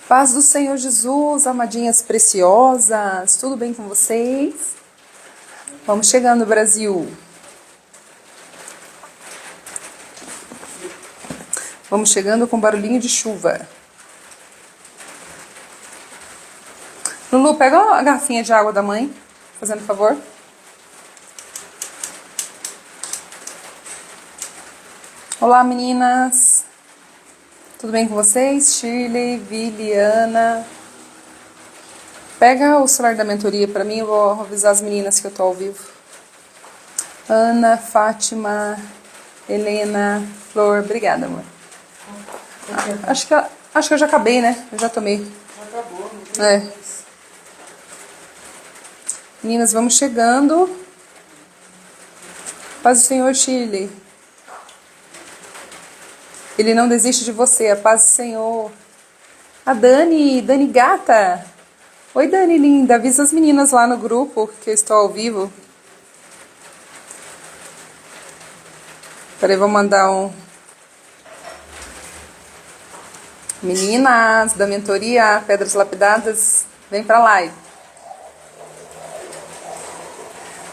Paz do Senhor Jesus, amadinhas preciosas, tudo bem com vocês? Vamos chegando, Brasil. Vamos chegando com barulhinho de chuva. Lulu, pega a garrafinha de água da mãe, fazendo favor. Olá, meninas. Tudo bem com vocês? Shirley, Viliana. Pega o celular da mentoria pra mim, eu vou avisar as meninas que eu tô ao vivo. Ana, Fátima, Helena, Flor, obrigada, amor. Acho que eu já acabei, né? Eu já tomei. Já acabou, não tem mais. Meninas, vamos chegando. Paz do Senhor, Shirley. Ele não desiste de você, a paz do Senhor. A Dani gata. Oi, Dani linda, avisa as meninas lá no grupo que eu estou ao vivo. Peraí, vou mandar um... Meninas da mentoria Pedras Lapidadas, vem pra live.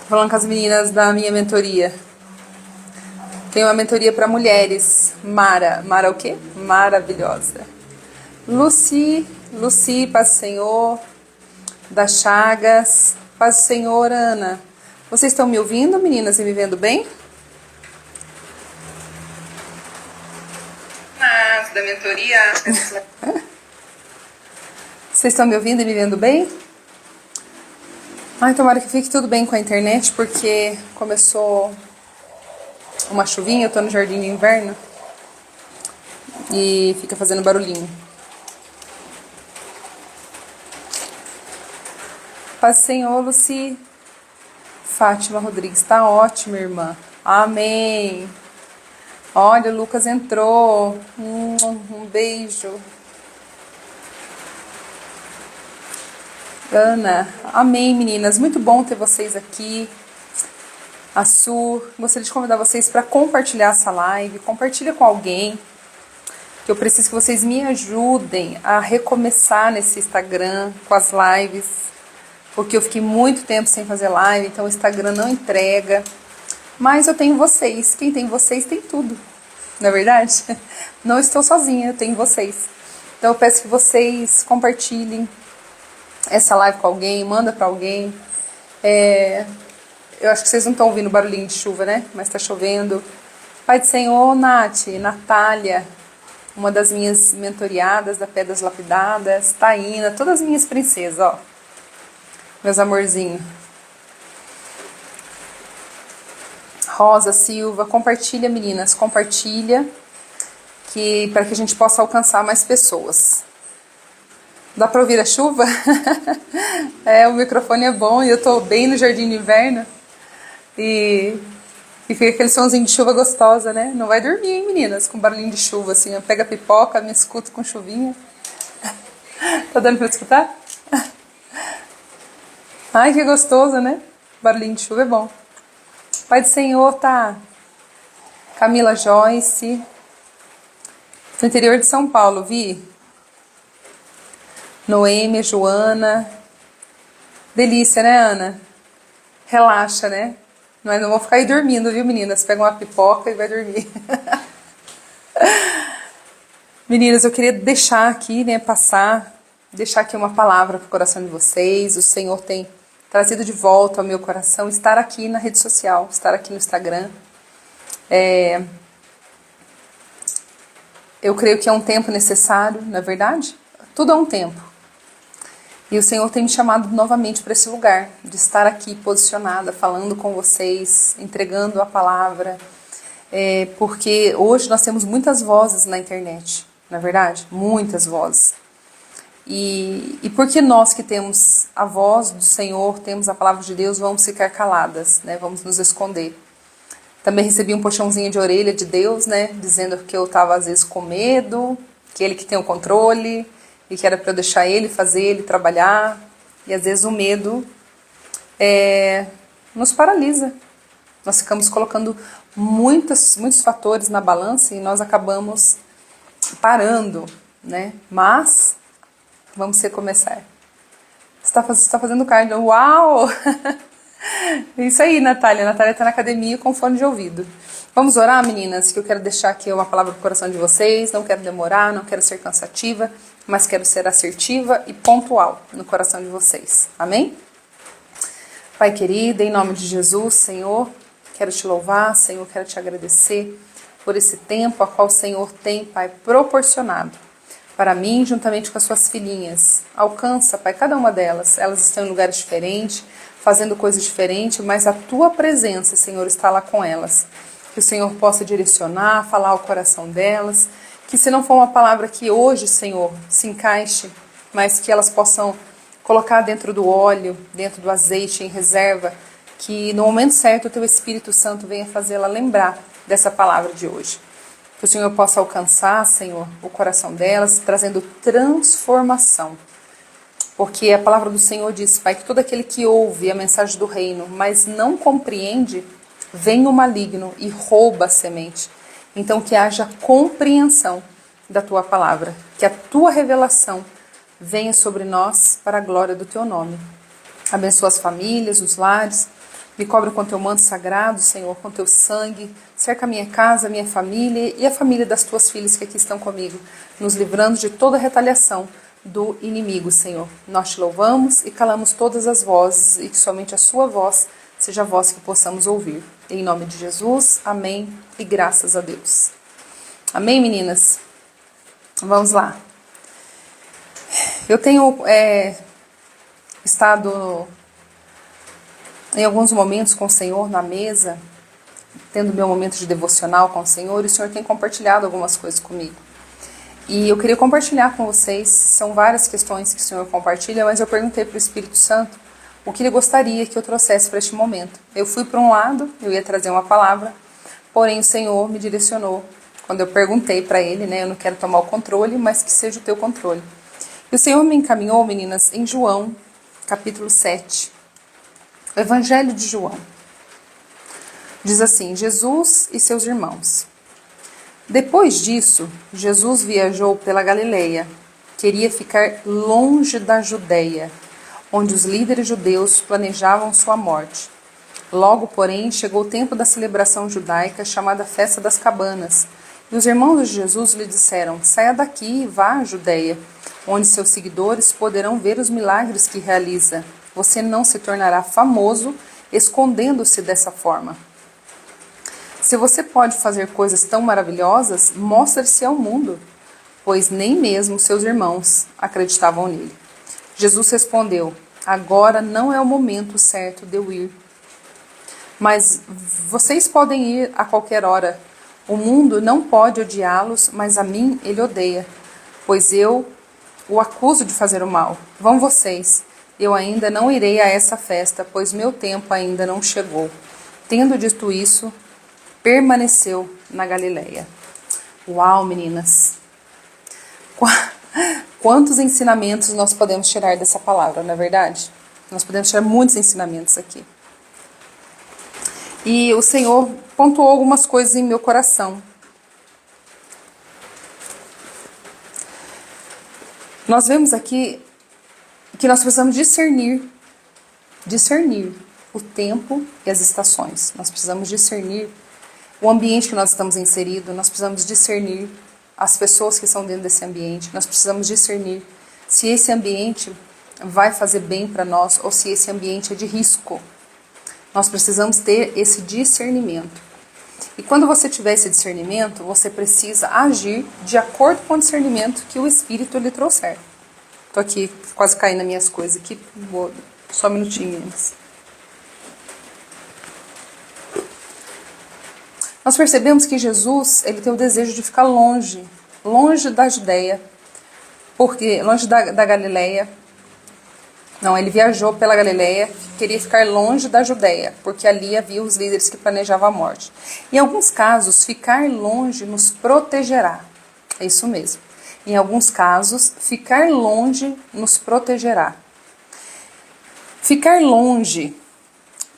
Tô falando com as meninas da minha mentoria. Tem uma mentoria para mulheres. Mara o quê? Maravilhosa. Lucy, paz do Senhor. Da Chagas, paz do Senhor, Ana. Vocês estão me ouvindo, meninas, e me vendo bem? Da mentoria. Vocês estão me ouvindo e me vendo bem? Ai, tomara que fique tudo bem com a internet, porque começou uma chuvinha, eu tô no jardim de inverno e fica fazendo barulhinho. Paz do Senhor, Lucy. Fátima Rodrigues, tá ótimo, irmã. Amém. Olha, o Lucas entrou. Um beijo. Ana, amém, meninas. Muito bom ter vocês aqui. A Su, gostaria de convidar vocês para compartilhar essa live. Compartilha com alguém. Que eu preciso que vocês me ajudem a recomeçar nesse Instagram com as lives. Porque eu fiquei muito tempo sem fazer live, então o Instagram não entrega. Mas eu tenho vocês. Quem tem vocês tem tudo. Não é verdade? Não estou sozinha, eu tenho vocês. Então eu peço que vocês compartilhem essa live com alguém, manda para alguém. Eu acho que vocês não estão ouvindo barulhinho de chuva, né? Mas está chovendo. Pai do Senhor, Nath, Natália, uma das minhas mentoriadas da Pedras Lapidadas, Taína, todas as minhas princesas, ó. Meus amorzinhos. Rosa, Silva, compartilha, meninas, compartilha, para que a gente possa alcançar mais pessoas. Dá pra ouvir a chuva? O microfone é bom e eu tô bem no jardim de inverno. E fica aquele sonzinho de chuva gostosa, né? Não vai dormir, hein, meninas, com barulhinho de chuva, assim. Eu pego a pipoca, me escuto com chuvinha. Tá dando pra escutar? Ai, que gostoso, né? Barulhinho de chuva é bom. Pai do Senhor, tá? Camila Joyce. Do interior de São Paulo, Vi. Noêmia, Joana. Delícia, né, Ana? Relaxa, né? Mas não vou ficar aí dormindo, viu, meninas? Pega uma pipoca e vai dormir. Meninas, eu queria deixar aqui, né, deixar aqui uma palavra pro coração de vocês. O Senhor tem trazido de volta ao meu coração estar aqui na rede social, estar aqui no Instagram. Eu creio que é um tempo necessário, não é verdade? Tudo é um tempo. E o Senhor tem me chamado novamente para esse lugar, de estar aqui posicionada, falando com vocês, entregando a palavra. Porque hoje nós temos muitas vozes na internet, não é verdade? Muitas vozes. E porque nós que temos a voz do Senhor, temos a palavra de Deus, vamos ficar caladas, né? Vamos nos esconder. Também recebi um puxãozinho de orelha de Deus, né? Dizendo que eu estava às vezes com medo, que Ele que tem o controle, e que era para eu deixar Ele fazer, Ele trabalhar. E às vezes o medo nos paralisa. Nós ficamos colocando muitos fatores na balança e nós acabamos parando né? Mas vamos recomeçar. Você está fazendo cardio? Uau! Isso aí, Natália. A Natália está na academia com fone de ouvido. Vamos orar, meninas, que eu quero deixar aqui uma palavra pro coração de vocês. Não quero demorar, não quero ser cansativa, mas quero ser assertiva e pontual no coração de vocês. Amém? Pai querido, em nome de Jesus, Senhor, quero te louvar, Senhor, quero te agradecer por esse tempo a qual o Senhor tem, Pai, proporcionado para mim, juntamente com as suas filhinhas. Alcança, Pai, cada uma delas. Elas estão em lugares diferentes, fazendo coisas diferentes, mas a tua presença, Senhor, está lá com elas. Que o Senhor possa direcionar, falar ao coração delas. Que se não for uma palavra que hoje, Senhor, se encaixe, mas que elas possam colocar dentro do óleo, dentro do azeite, em reserva, que no momento certo o teu Espírito Santo venha fazê-la lembrar dessa palavra de hoje. Que o Senhor possa alcançar, Senhor, o coração delas, trazendo transformação. Porque a palavra do Senhor diz, Pai, que todo aquele que ouve a mensagem do reino, mas não compreende, vem o maligno e rouba a semente. Então que haja compreensão da tua palavra, que a tua revelação venha sobre nós para a glória do teu nome. Abençoa as famílias, os lares, me cobre com teu manto sagrado, Senhor, com teu sangue, cerca a minha casa, a minha família e a família das tuas filhas que aqui estão comigo, nos livrando de toda retaliação do inimigo, Senhor. Nós te louvamos e calamos todas as vozes e que somente a sua voz seja a voz que possamos ouvir. Em nome de Jesus, amém e graças a Deus. Amém, meninas? Vamos lá. Eu tenho estado em alguns momentos com o Senhor na mesa, tendo meu momento de devocional com o Senhor, e o Senhor tem compartilhado algumas coisas comigo. E eu queria compartilhar com vocês, são várias questões que o Senhor compartilha, mas eu perguntei para o Espírito Santo o que ele gostaria que eu trouxesse para este momento. Eu fui para um lado, eu ia trazer uma palavra, porém o Senhor me direcionou. Quando eu perguntei para ele, né, eu não quero tomar o controle, mas que seja o teu controle. E o Senhor me encaminhou, meninas, em João, capítulo 7. O Evangelho de João. Diz assim, Jesus e seus irmãos. Depois disso, Jesus viajou pela Galileia. Queria ficar longe da Judeia, onde os líderes judeus planejavam sua morte. Logo, porém, chegou o tempo da celebração judaica chamada Festa das Cabanas. E os irmãos de Jesus lhe disseram, saia daqui e vá à Judeia, onde seus seguidores poderão ver os milagres que realiza. Você não se tornará famoso escondendo-se dessa forma. Se você pode fazer coisas tão maravilhosas, mostre-se ao mundo, pois nem mesmo seus irmãos acreditavam nele. Jesus respondeu, agora não é o momento certo de eu ir. Mas vocês podem ir a qualquer hora. O mundo não pode odiá-los, mas a mim ele odeia, pois eu o acuso de fazer o mal. Vão vocês. Eu ainda não irei a essa festa, pois meu tempo ainda não chegou. Tendo dito isso, permaneceu na Galileia. Uau, meninas! Quantos ensinamentos nós podemos tirar dessa palavra, não é verdade? Nós podemos tirar muitos ensinamentos aqui. E o Senhor pontuou algumas coisas em meu coração. Nós vemos aqui que nós precisamos discernir o tempo e as estações. Nós precisamos discernir o ambiente que nós estamos inseridos, nós precisamos discernir as pessoas que estão dentro desse ambiente, nós precisamos discernir se esse ambiente vai fazer bem para nós ou se esse ambiente é de risco. Nós precisamos ter esse discernimento. E quando você tiver esse discernimento, você precisa agir de acordo com o discernimento que o Espírito lhe trouxer. Estou aqui quase caindo nas minhas coisas aqui. Só um minutinho, meninas. Nós percebemos que Jesus, ele tem o desejo de ficar longe da Judeia, porque longe da Galileia. Não, ele viajou pela Galileia, queria ficar longe da Judeia, porque ali havia os líderes que planejavam a morte. Em alguns casos, ficar longe nos protegerá. É isso mesmo. Em alguns casos, ficar longe nos protegerá. Ficar longe,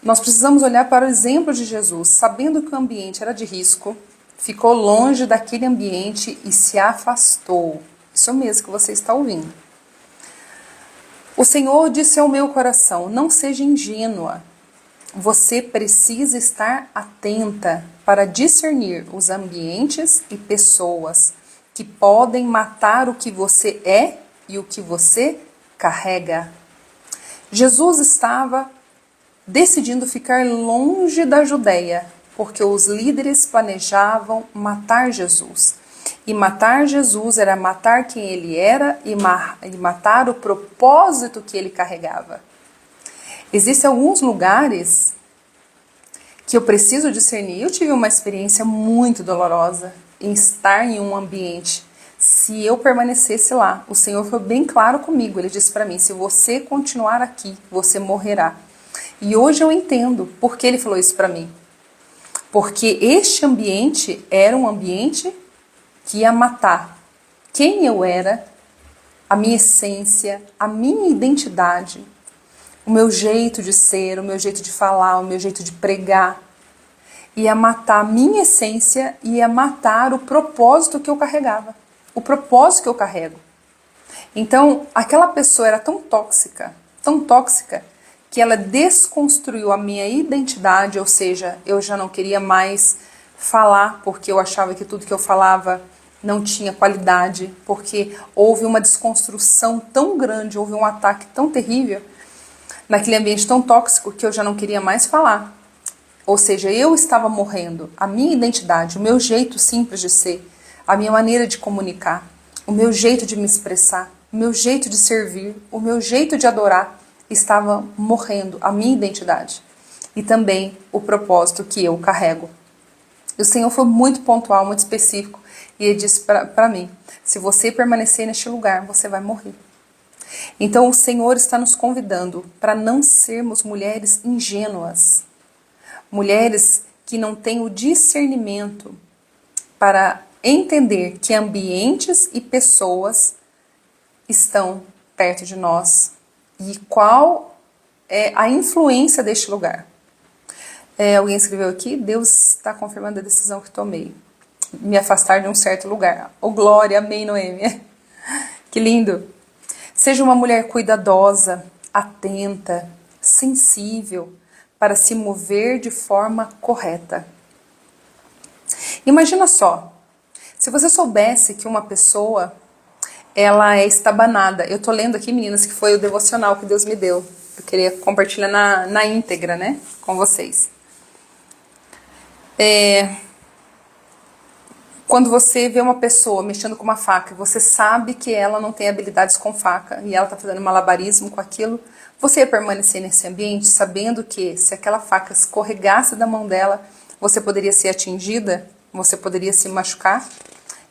nós precisamos olhar para o exemplo de Jesus, sabendo que o ambiente era de risco, ficou longe daquele ambiente e se afastou. Isso mesmo que você está ouvindo. O Senhor disse ao meu coração: não seja ingênua. Você precisa estar atenta para discernir os ambientes e pessoas que podem matar o que você é e o que você carrega. Jesus estava decidindo ficar longe da Judéia, porque os líderes planejavam matar Jesus. E matar Jesus era matar quem ele era e matar o propósito que ele carregava. Existem alguns lugares que eu preciso discernir. Eu tive uma experiência muito dolorosa em estar em um ambiente. Se eu permanecesse lá, o Senhor foi bem claro comigo. Ele disse para mim: se você continuar aqui, você morrerá. E hoje eu entendo por que ele falou isso para mim. Porque este ambiente era um ambiente que ia matar quem eu era, a minha essência, a minha identidade, o meu jeito de ser, o meu jeito de falar, o meu jeito de pregar. Ia matar a minha essência e ia matar o propósito que eu carregava, o propósito que eu carrego. Então, aquela pessoa era tão tóxica, que ela desconstruiu a minha identidade, ou seja, eu já não queria mais falar, porque eu achava que tudo que eu falava não tinha qualidade, porque houve uma desconstrução tão grande, houve um ataque tão terrível, naquele ambiente tão tóxico, que eu já não queria mais falar. Ou seja, eu estava morrendo, a minha identidade, o meu jeito simples de ser, a minha maneira de comunicar, o meu jeito de me expressar, o meu jeito de servir, o meu jeito de adorar, estava morrendo, a minha identidade. E também o propósito que eu carrego. E o Senhor foi muito pontual, muito específico, e Ele disse para mim: se você permanecer neste lugar, você vai morrer. Então o Senhor está nos convidando para não sermos mulheres ingênuas, mulheres que não têm o discernimento para entender que ambientes e pessoas estão perto de nós e qual é a influência deste lugar. Alguém escreveu aqui: Deus está confirmando a decisão que tomei, me afastar de um certo lugar. Oh, glória, amém, Noêmia. Que lindo. Seja uma mulher cuidadosa, atenta, sensível, para se mover de forma correta. Imagina só, se você soubesse que uma pessoa, ela é estabanada. Eu tô lendo aqui, meninas, que foi o devocional que Deus me deu. Eu queria compartilhar na íntegra, né, com vocês. Quando você vê uma pessoa mexendo com uma faca, você sabe que ela não tem habilidades com faca e ela está fazendo malabarismo com aquilo, você ia permanecer nesse ambiente sabendo que se aquela faca escorregasse da mão dela, você poderia ser atingida, você poderia se machucar?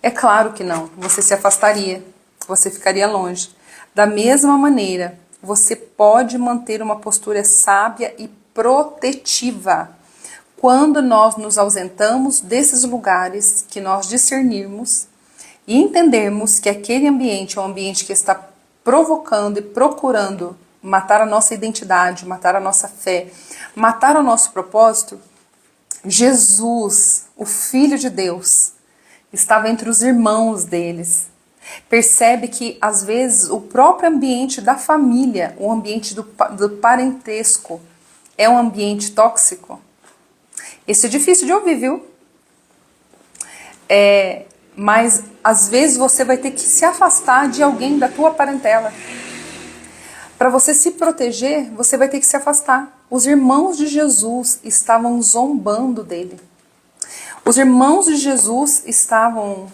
É claro que não, você se afastaria, você ficaria longe. Da mesma maneira, você pode manter uma postura sábia e protetiva quando nós nos ausentamos desses lugares que nós discernirmos e entendermos que aquele ambiente é um ambiente que está provocando e procurando matar a nossa identidade, matar a nossa fé, matar o nosso propósito. Jesus, o Filho de Deus, estava entre os irmãos deles. Percebe que, às vezes, o próprio ambiente da família, o ambiente do parentesco, é um ambiente tóxico. Isso é difícil de ouvir, viu? Mas, às vezes, você vai ter que se afastar de alguém da tua parentela. Para você se proteger, você vai ter que se afastar. Os irmãos de Jesus estavam zombando dele. Os irmãos de Jesus estavam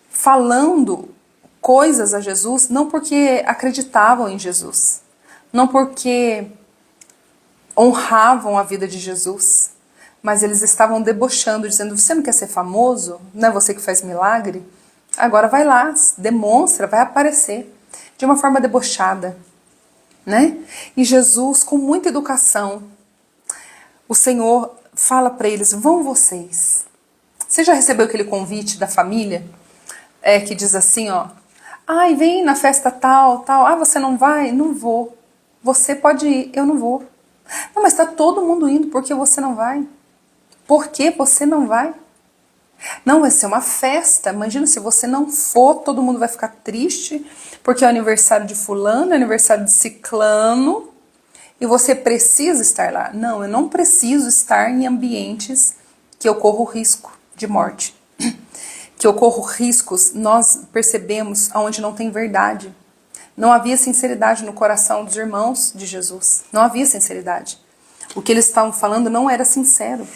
falando coisas a Jesus, não porque acreditavam em Jesus, não porque honravam a vida de Jesus, mas eles estavam debochando, dizendo: você não quer ser famoso? Não é você que faz milagre? Agora vai lá, demonstra, vai aparecer. De uma forma debochada, né? E Jesus, com muita educação, o Senhor fala para eles: vão vocês. Você já recebeu aquele convite da família? Que diz assim, ó: ai, vem na festa tal, tal. Ah, você não vai? Não vou. Você pode ir, eu não vou. Não, mas está todo mundo indo, por que você não vai? Por que você não vai? Não, vai ser uma festa. Imagina, se você não for, todo mundo vai ficar triste, porque é o aniversário de fulano, é o aniversário de ciclano, e você precisa estar lá. Não, eu não preciso estar em ambientes que eu corro risco de morte. Que eu corro riscos, nós percebemos aonde não tem verdade. Não havia sinceridade no coração dos irmãos de Jesus. Não havia sinceridade. O que eles estavam falando não era sincero.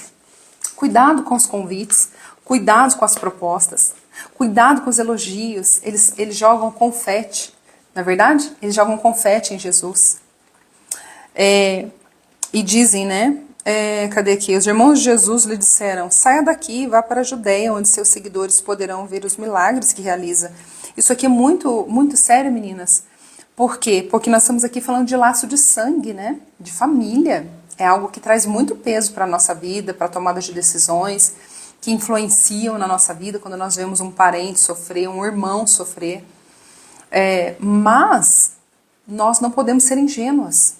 Cuidado com os convites, cuidado com as propostas, cuidado com os elogios. Eles jogam confete, na verdade? Eles jogam confete em Jesus. E dizem, né? Cadê aqui? Os irmãos de Jesus lhe disseram: saia daqui e vá para a Judeia, onde seus seguidores poderão ver os milagres que realiza. Isso aqui é muito, muito sério, meninas. Por quê? Porque nós estamos aqui falando de laço de sangue, né? De família. É algo que traz muito peso para a nossa vida, para a tomada de decisões, que influenciam na nossa vida quando nós vemos um parente sofrer, um irmão sofrer. Mas nós não podemos ser ingênuas.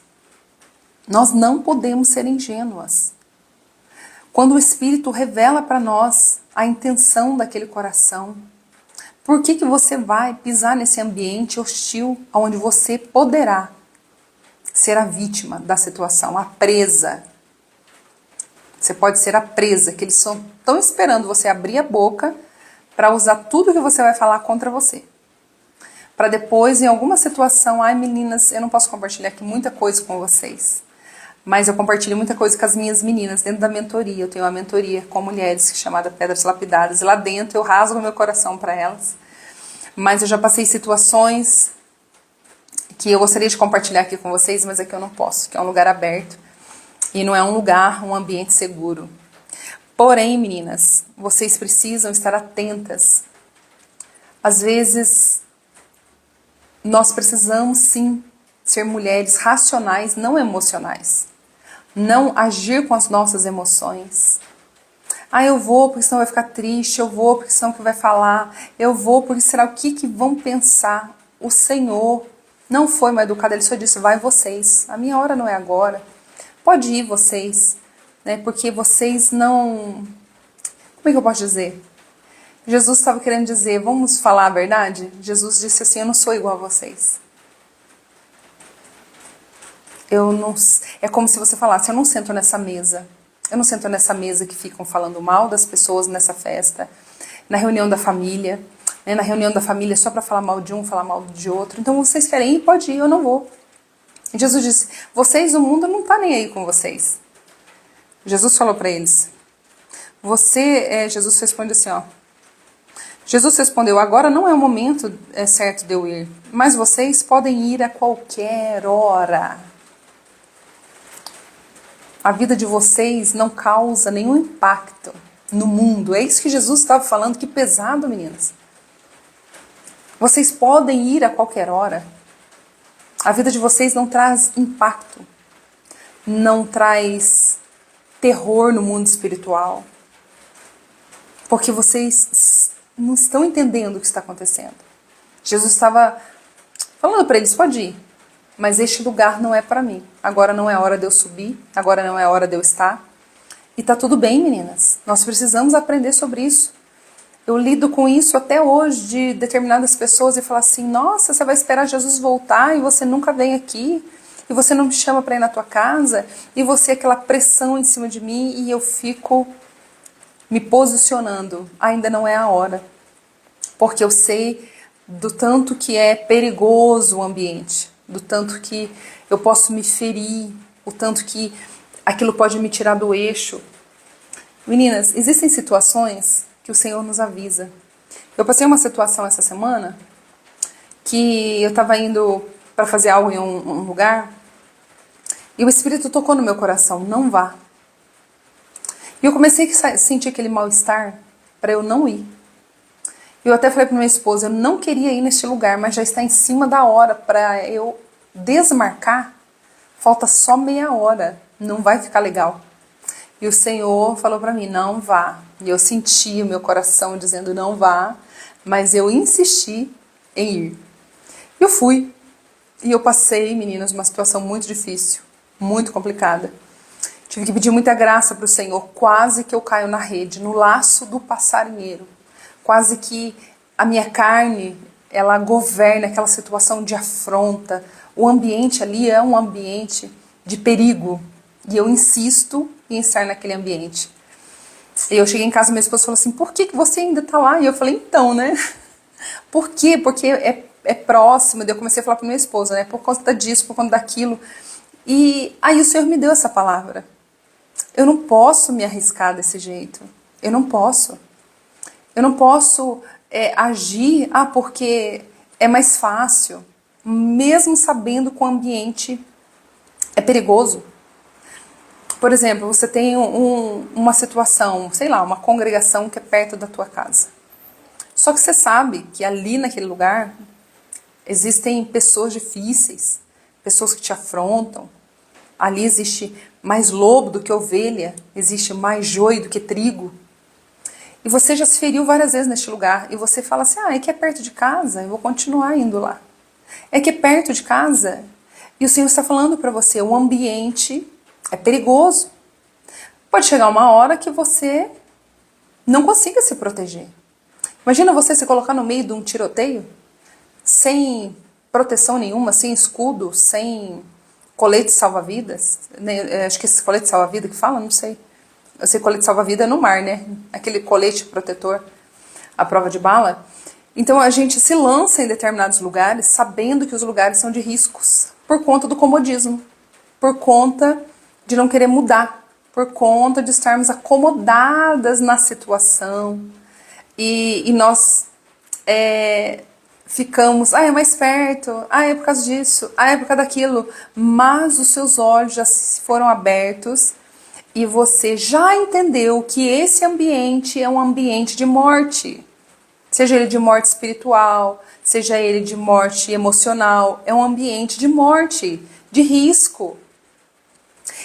Nós não podemos ser ingênuas. Quando o Espírito revela para nós a intenção daquele coração, por que você vai pisar nesse ambiente hostil onde você poderá ser a vítima da situação, a presa? Você pode ser a presa, que eles estão esperando você abrir a boca para usar tudo que você vai falar contra você. Para depois, em alguma situação, ai meninas, eu não posso compartilhar aqui muita coisa com vocês, mas eu compartilho muita coisa com as minhas meninas dentro da mentoria. Eu tenho uma mentoria com mulheres chamada Pedras Lapidadas, e lá dentro eu rasgo meu coração para elas. Mas eu já passei situações que eu gostaria de compartilhar aqui com vocês, mas aqui eu não posso, que é um lugar aberto e não é um lugar, um ambiente seguro. Porém, meninas, vocês precisam estar atentas. Às vezes, nós precisamos sim ser mulheres racionais, não emocionais. Não agir com as nossas emoções. Ah, eu vou porque senão vai ficar triste, eu vou porque senão que vai falar, eu vou porque será o que vão pensar. O Senhor não foi mal educado, ele só disse: vai vocês, a minha hora não é agora. Pode ir vocês, né? Porque vocês não... Como é que eu posso dizer? Jesus estava querendo dizer, vamos falar a verdade? Jesus disse assim: eu não sou igual a vocês. Eu não... É como se você falasse: eu não sento nessa mesa. Eu não sento nessa mesa que ficam falando mal das pessoas nessa festa, na reunião da família, né? Na reunião da família só para falar mal de um, falar mal de outro. Então vocês querem ir, pode ir, eu não vou. E Jesus disse: vocês, o mundo não está nem aí com vocês. Jesus falou para eles. Jesus responde assim, ó. Jesus respondeu: agora não é o momento certo de eu ir, mas vocês podem ir a qualquer hora. A vida de vocês não causa nenhum impacto no mundo. É isso que Jesus estava falando. Que pesado, meninas. Vocês podem ir a qualquer hora. A vida de vocês não traz impacto. Não traz terror no mundo espiritual. Porque vocês não estão entendendo o que está acontecendo. Jesus estava falando para eles: pode ir. Mas este lugar não é para mim. Agora não é hora de eu subir. Agora não é hora de eu estar. E tá tudo bem, meninas. Nós precisamos aprender sobre isso. Eu lido com isso até hoje, de determinadas pessoas, e falar assim: nossa, você vai esperar Jesus voltar e você nunca vem aqui. E você não me chama para ir na tua casa. E você, aquela pressão em cima de mim, e eu fico me posicionando. Ainda não é a hora. Porque eu sei do tanto que é perigoso o ambiente. Do tanto que eu posso me ferir, o tanto que aquilo pode me tirar do eixo. Meninas, existem situações que o Senhor nos avisa. Eu passei uma situação essa semana que eu estava indo para fazer algo em um lugar e o Espírito tocou no meu coração: não vá. E eu comecei a sentir aquele mal-estar para eu não ir. Eu até falei para minha esposa: eu não queria ir neste lugar, mas já está em cima da hora para eu desmarcar. Falta só meia hora, não vai ficar legal. E o Senhor falou para mim: não vá. E eu senti o meu coração dizendo: não vá, mas eu insisti em ir. Eu fui. E eu passei, meninas, uma situação muito difícil, muito complicada, Tive que pedir muita graça para o Senhor. Quase que eu caio na rede, no laço do passarinheiro. Quase que a minha carne, ela governa aquela situação de afronta. O ambiente ali é um ambiente de perigo. E eu insisto em estar naquele ambiente. E eu cheguei em casa e minha esposa falou assim, por que você ainda está lá? E eu falei, então, né? Por quê? Porque é próximo. Daí eu comecei a falar para minha esposa, né? Por conta disso, por conta daquilo. E aí o Senhor me deu essa palavra. Eu não posso me arriscar desse jeito. Eu não posso. Eu não posso agir porque é mais fácil, mesmo sabendo que o ambiente é perigoso. Por exemplo, você tem uma situação, sei lá, uma congregação que é perto da tua casa. Só que você sabe que ali naquele lugar existem pessoas difíceis, pessoas que te afrontam. Ali existe mais lobo do que ovelha, existe mais joio do que trigo. E você já se feriu várias vezes neste lugar. E você fala assim, é que é perto de casa, eu vou continuar indo lá. É que é perto de casa. E o Senhor está falando para você, o ambiente é perigoso. Pode chegar uma hora que você não consiga se proteger. Imagina você se colocar no meio de um tiroteio, sem proteção nenhuma, sem escudo, sem colete salva-vidas. Acho que esse colete salva-vida que fala, não sei. Eu sei que colete salva-vida é no mar, né? Aquele colete protetor, à prova de bala. Então a gente se lança em determinados lugares sabendo que os lugares são de riscos, por conta do comodismo, por conta de não querer mudar, por conta de estarmos acomodadas na situação. E nós ficamos, é mais perto, é por causa disso, é por causa daquilo. Mas os seus olhos já foram abertos e você já entendeu que esse ambiente é um ambiente de morte. Seja ele de morte espiritual, seja ele de morte emocional, é um ambiente de morte, de risco.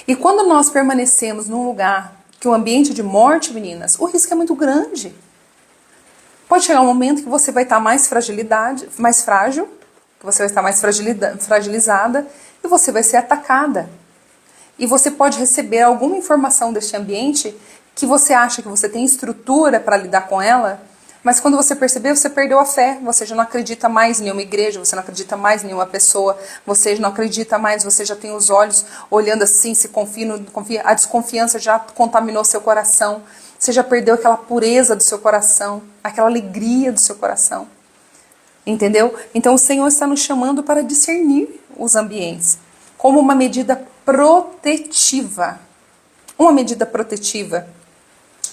E quando nós permanecemos num lugar que é um ambiente de morte, meninas, o risco é muito grande. Pode chegar um momento que você vai estar mais frágil, que você vai estar mais fragilizada e você vai ser atacada. E você pode receber alguma informação deste ambiente que você acha que você tem estrutura para lidar com ela, mas quando você perceber, você perdeu a fé, você já não acredita mais em nenhuma igreja, você não acredita mais em nenhuma pessoa, você não acredita mais, você já tem os olhos olhando assim, se confia, a desconfiança já contaminou seu coração, você já perdeu aquela pureza do seu coração, aquela alegria do seu coração, entendeu? Então o Senhor está nos chamando para discernir os ambientes, como uma medida protetiva. Uma medida protetiva.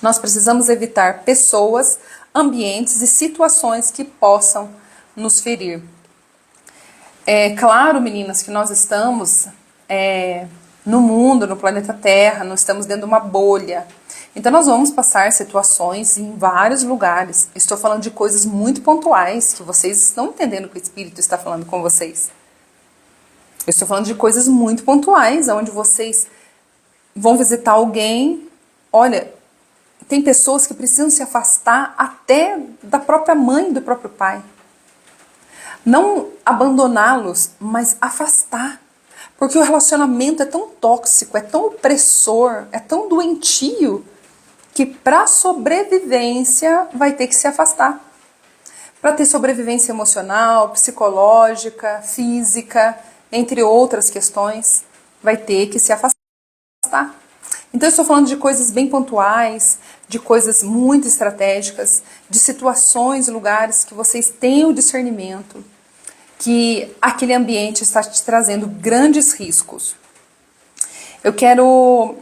Nós precisamos evitar pessoas, ambientes e situações que possam nos ferir. É claro, meninas, que nós estamos no mundo, no planeta Terra, nós estamos dentro de uma bolha. Então nós vamos passar situações em vários lugares. Estou falando de coisas muito pontuais, que vocês estão entendendo que o Espírito está falando com vocês. Eu estou falando de coisas muito pontuais, onde vocês vão visitar alguém. Olha, tem pessoas que precisam se afastar até da própria mãe e do próprio pai. Não abandoná-los, mas afastar. Porque o relacionamento é tão tóxico, é tão opressor, é tão doentio, que para sobrevivência vai ter que se afastar. Para ter sobrevivência emocional, psicológica, física, entre outras questões, vai ter que se afastar. Então eu estou falando de coisas bem pontuais, de coisas muito estratégicas, de situações, lugares que vocês têm o discernimento que aquele ambiente está te trazendo grandes riscos. Eu quero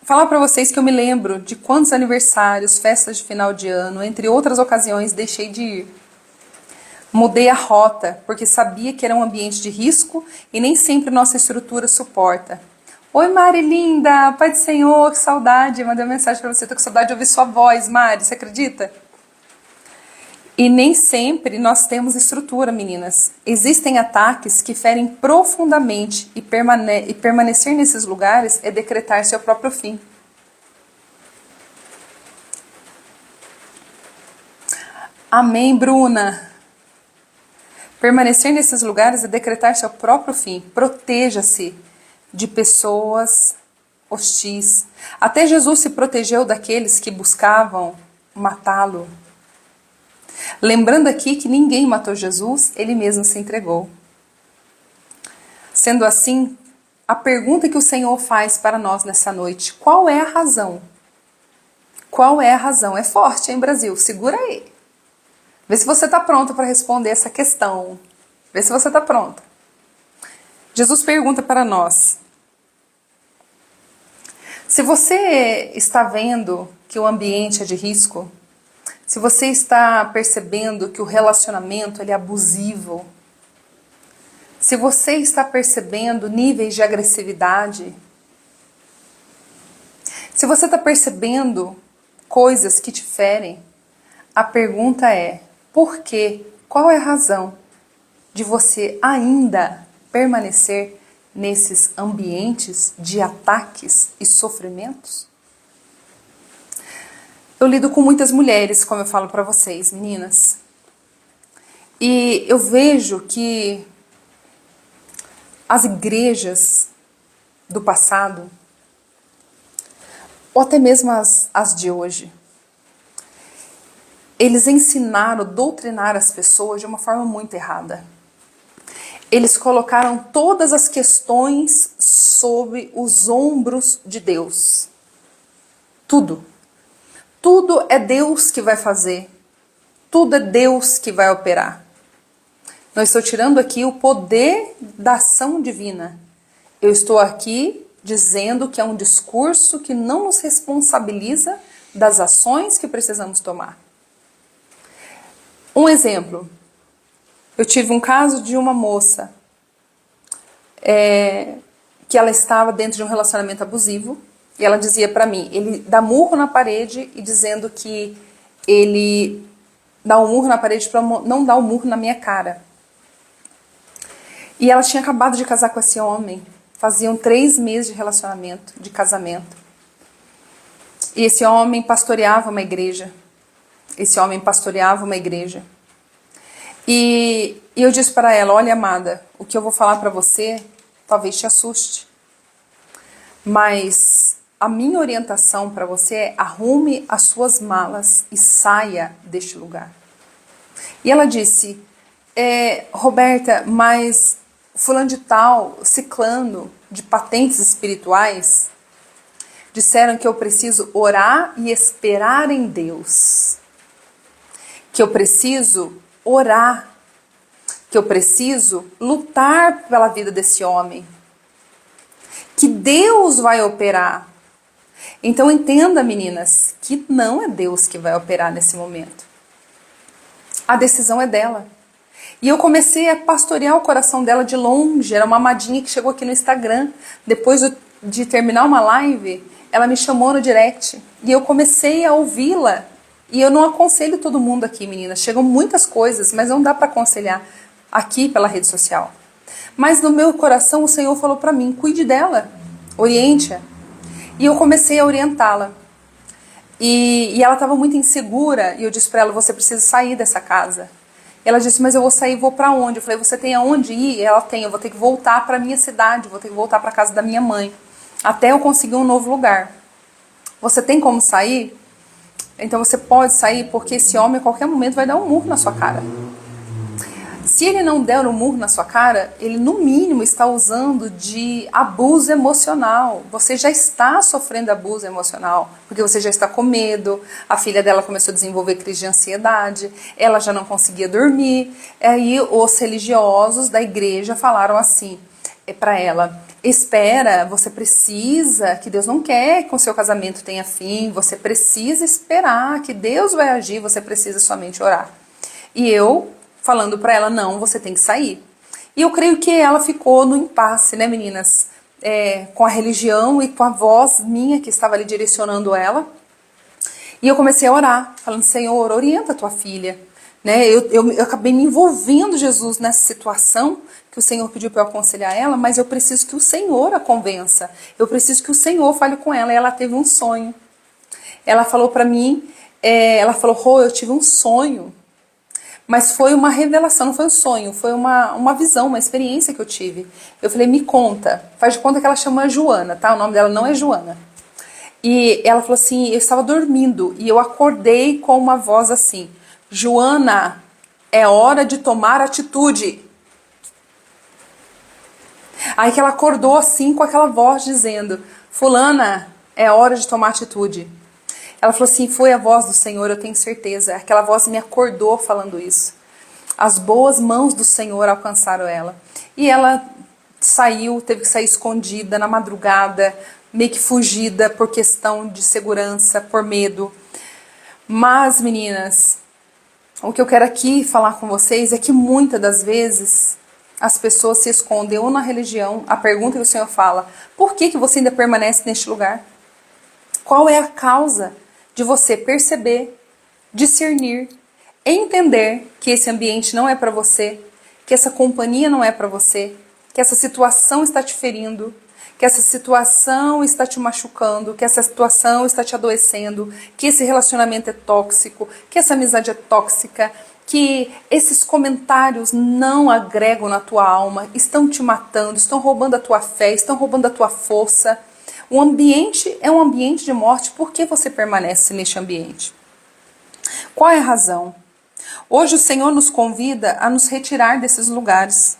falar para vocês que eu me lembro de quantos aniversários, festas de final de ano, entre outras ocasiões, deixei de ir. Mudei a rota, porque sabia que era um ambiente de risco e nem sempre nossa estrutura suporta. Oi, Mari linda! Pai do Senhor, que saudade! Mandei uma mensagem para você, tô com saudade de ouvir sua voz, Mari, você acredita? E nem sempre nós temos estrutura, meninas. Existem ataques que ferem profundamente e permanecer nesses lugares é decretar seu próprio fim. Amém, Bruna! Permanecer nesses lugares é decretar seu próprio fim. Proteja-se de pessoas hostis. Até Jesus se protegeu daqueles que buscavam matá-lo. Lembrando aqui que ninguém matou Jesus, ele mesmo se entregou. Sendo assim, a pergunta que o Senhor faz para nós nessa noite: qual é a razão? Qual é a razão? É forte, hein, Brasil? Segura aí. Vê se você está pronto para responder essa questão. Vê se você está pronta. Jesus pergunta para nós: se você está vendo que o ambiente é de risco, se você está percebendo que o relacionamento ele é abusivo, se você está percebendo níveis de agressividade, se você está percebendo coisas que te ferem, a pergunta é: por quê? Qual é a razão de você ainda permanecer nesses ambientes de ataques e sofrimentos? Eu lido com muitas mulheres, como eu falo para vocês, meninas. E eu vejo que as igrejas do passado, ou até mesmo as de hoje, eles ensinaram, doutrinaram as pessoas de uma forma muito errada. Eles colocaram todas as questões sobre os ombros de Deus. Tudo. Tudo é Deus que vai fazer. Tudo é Deus que vai operar. Não estou tirando aqui o poder da ação divina. Eu estou aqui dizendo que é um discurso que não nos responsabiliza das ações que precisamos tomar. Um exemplo. Eu tive um caso de uma moça que ela estava dentro de um relacionamento abusivo. E ela dizia para mim, ele dá murro na parede e dizendo que ele dá um murro na parede para não dar um murro na minha cara. E ela tinha acabado de casar com esse homem. Faziam 3 meses de relacionamento, de casamento. E esse homem pastoreava uma igreja. E eu disse para ela: olha, amada, o que eu vou falar para você talvez te assuste. Mas a minha orientação para você é: arrume as suas malas e saia deste lugar. E ela disse: Roberta, mas fulano de tal, ciclano, de patentes espirituais, disseram que eu preciso orar e esperar em Deus. Que eu preciso orar. Que eu preciso lutar pela vida desse homem. Que Deus vai operar. Então entenda, meninas, que não é Deus que vai operar nesse momento. A decisão é dela. E eu comecei a pastorear o coração dela de longe. Era uma amadinha que chegou aqui no Instagram. Depois de terminar uma live, ela me chamou no direct. E eu comecei a ouvi-la. E eu não aconselho todo mundo aqui, meninas. Chegam muitas coisas, mas não dá para aconselhar aqui pela rede social. Mas no meu coração o Senhor falou para mim: cuide dela, oriente-a. E eu comecei a orientá-la. E ela estava muito insegura. E eu disse para ela: você precisa sair dessa casa. Ela disse: mas eu vou sair, vou para onde? Eu falei: você tem aonde ir? Ela tem. Eu vou ter que voltar para minha cidade, vou ter que voltar para a casa da minha mãe, até eu conseguir um novo lugar. Você tem como sair? Então você pode sair, porque esse homem a qualquer momento vai dar um murro na sua cara. Se ele não der um murro na sua cara, ele no mínimo está usando de abuso emocional. Você já está sofrendo abuso emocional, porque você já está com medo. A filha dela começou a desenvolver crise de ansiedade, ela já não conseguia dormir. Aí os religiosos da igreja falaram assim para ela: espera, você precisa, que Deus não quer que o seu casamento tenha fim, você precisa esperar que Deus vai agir, você precisa somente orar. E eu falando para ela: não, você tem que sair. E eu creio que ela ficou no impasse, né, meninas? Com a religião e com a voz minha que estava ali direcionando ela. E eu comecei a orar, falando: Senhor, orienta a tua filha. Né? Eu acabei me envolvendo, Jesus, nessa situação que o Senhor pediu para eu aconselhar ela, mas eu preciso que o Senhor a convença. Eu preciso que o Senhor fale com ela. E ela teve um sonho. Ela falou para mim, ela falou: Rô, eu tive um sonho. Mas foi uma revelação, não foi um sonho, foi uma visão, uma experiência que eu tive. Eu falei, me conta. Faz de conta que ela chama Joana, tá? O nome dela não é Joana. E ela falou assim, eu estava dormindo e eu acordei com uma voz assim, Joana, é hora de tomar atitude. Aí que ela acordou assim com aquela voz dizendo, fulana, é hora de tomar atitude. Ela falou assim, foi a voz do Senhor, eu tenho certeza. Aquela voz me acordou falando isso. As boas mãos do Senhor alcançaram ela. E ela saiu, teve que sair escondida na madrugada, meio que fugida por questão de segurança, por medo. Mas, meninas, o que eu quero aqui falar com vocês é que muitas das vezes as pessoas se escondem ou na religião. A pergunta que o Senhor fala, por que você ainda permanece neste lugar? Qual é a causa de você perceber, discernir, entender que esse ambiente não é para você, que essa companhia não é para você, que essa situação está te ferindo, que essa situação está te machucando, que essa situação está te adoecendo, que esse relacionamento é tóxico, que essa amizade é tóxica, que esses comentários não agregam na tua alma, estão te matando, estão roubando a tua fé, estão roubando a tua força. O ambiente é um ambiente de morte. Por que você permanece neste ambiente? Qual é a razão? Hoje o Senhor nos convida a nos retirar desses lugares,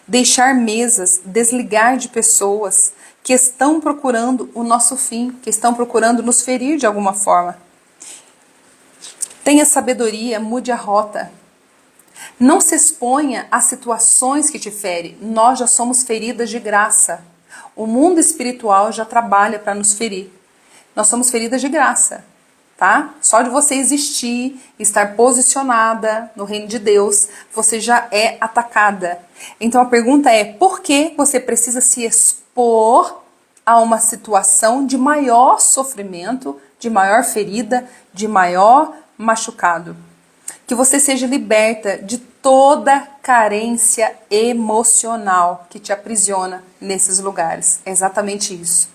deixar mesas, desligar de pessoas que estão procurando o nosso fim, que estão procurando nos ferir de alguma forma. Tenha sabedoria, mude a rota. Não se exponha a situações que te ferem. Nós já somos feridas de graça. O mundo espiritual já trabalha para nos ferir. Nós somos feridas de graça, tá? Só de você existir, estar posicionada no reino de Deus, você já é atacada. Então a pergunta é, por que você precisa se expor a uma situação de maior sofrimento, de maior ferida, de maior machucado? Que você seja liberta de toda carência emocional que te aprisiona nesses lugares. É exatamente isso.